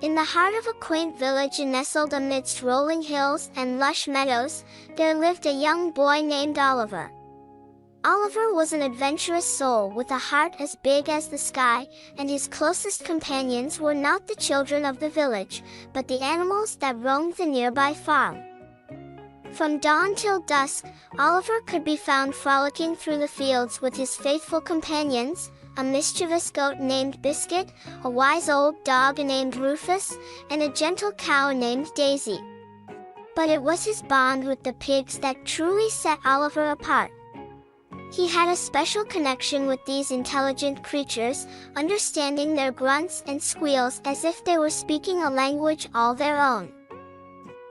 In the heart of a quaint village nestled amidst rolling hills and lush meadows, there lived a young boy named Oliver. Oliver was an adventurous soul with a heart as big as the sky, and his closest companions were not the children of the village, but the animals that roamed the nearby farm. From dawn till dusk, Oliver could be found frolicking through the fields with his faithful companions, a mischievous goat named Biscuit, a wise old dog named Rufus, and a gentle cow named Daisy. But it was his bond with the pigs that truly set Oliver apart. He had a special connection with these intelligent creatures, understanding their grunts and squeals as if they were speaking a language all their own.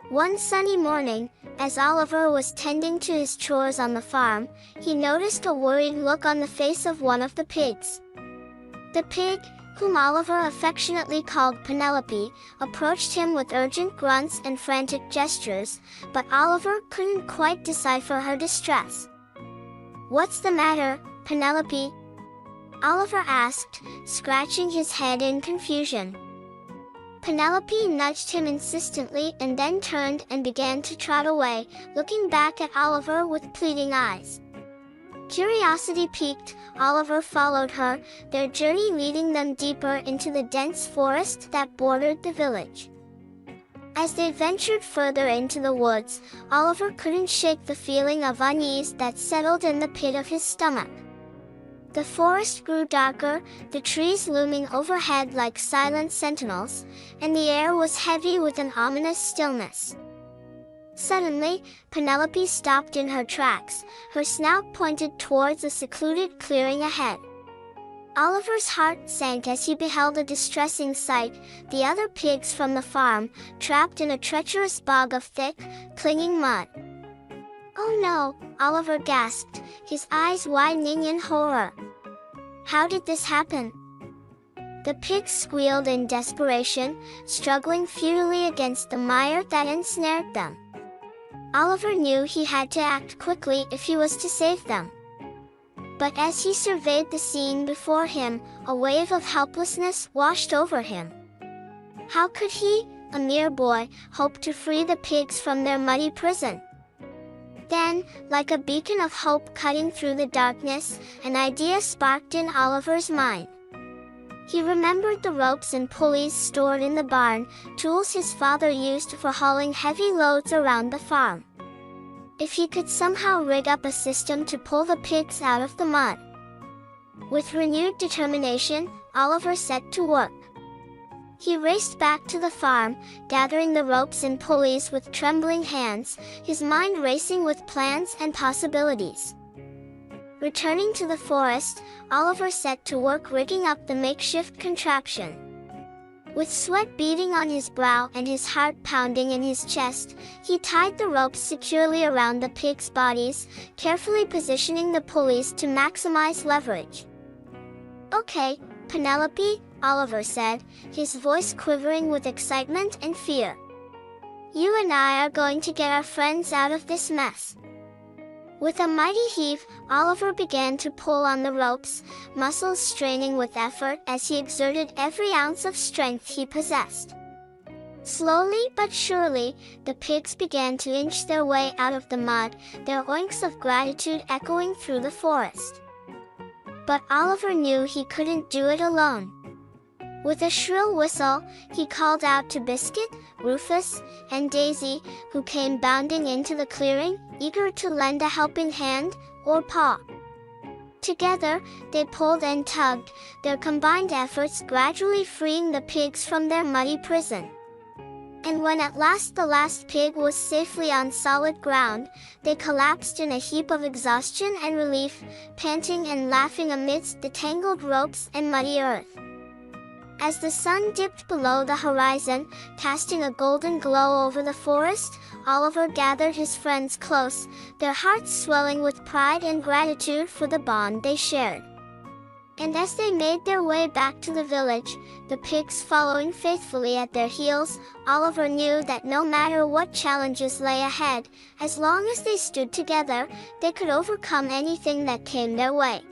One sunny morning, as Oliver was tending to his chores on the farm, he noticed a worried look on the face of one of the pigs. The pig, whom Oliver affectionately called Penelope, approached him with urgent grunts and frantic gestures, but Oliver couldn't quite decipher her distress. "What's the matter, Penelope?" Oliver asked, scratching his head in confusion. Penelope nudged him insistently and then turned and began to trot away, looking back at Oliver with pleading eyes. Curiosity piqued, Oliver followed her, their journey leading them deeper into the dense forest that bordered the village. As they ventured further into the woods, Oliver couldn't shake the feeling of unease that settled in the pit of his stomach. The forest grew darker, the trees looming overhead like silent sentinels, and the air was heavy with an ominous stillness. Suddenly, Penelope stopped in her tracks, her snout pointed towards a secluded clearing ahead. Oliver's heart sank as he beheld a distressing sight, the other pigs from the farm, trapped in a treacherous bog of thick, clinging mud. "Oh no!" Oliver gasped, his eyes widening in horror. "How did this happen?" The pigs squealed in desperation, struggling futilely against the mire that ensnared them. Oliver knew he had to act quickly if he was to save them. But as he surveyed the scene before him, a wave of helplessness washed over him. How could he, a mere boy, hope to free the pigs from their muddy prison? Then, like a beacon of hope cutting through the darkness, an idea sparked in Oliver's mind. He remembered the ropes and pulleys stored in the barn, tools his father used for hauling heavy loads around the farm. If he could somehow rig up a system to pull the pigs out of the mud. With renewed determination, Oliver set to work. He raced back to the farm, gathering the ropes and pulleys with trembling hands, his mind racing with plans and possibilities. Returning to the forest, Oliver set to work rigging up the makeshift contraption. With sweat beading on his brow and his heart pounding in his chest, he tied the ropes securely around the pigs' bodies, carefully positioning the pulleys to maximize leverage. "Okay, Penelope," Oliver said, his voice quivering with excitement and fear. "You and I are going to get our friends out of this mess." With a mighty heave, Oliver began to pull on the ropes, muscles straining with effort as he exerted every ounce of strength he possessed. Slowly but surely, the pigs began to inch their way out of the mud, their oinks of gratitude echoing through the forest. But Oliver knew he couldn't do it alone. With a shrill whistle, he called out to Biscuit, Rufus, and Daisy, who came bounding into the clearing, eager to lend a helping hand, or paw. Together, they pulled and tugged, their combined efforts gradually freeing the pigs from their muddy prison. And when at last the last pig was safely on solid ground, they collapsed in a heap of exhaustion and relief, panting and laughing amidst the tangled ropes and muddy earth. As the sun dipped below the horizon, casting a golden glow over the forest, Oliver gathered his friends close, their hearts swelling with pride and gratitude for the bond they shared. And as they made their way back to the village, the pigs following faithfully at their heels, Oliver knew that no matter what challenges lay ahead, as long as they stood together, they could overcome anything that came their way.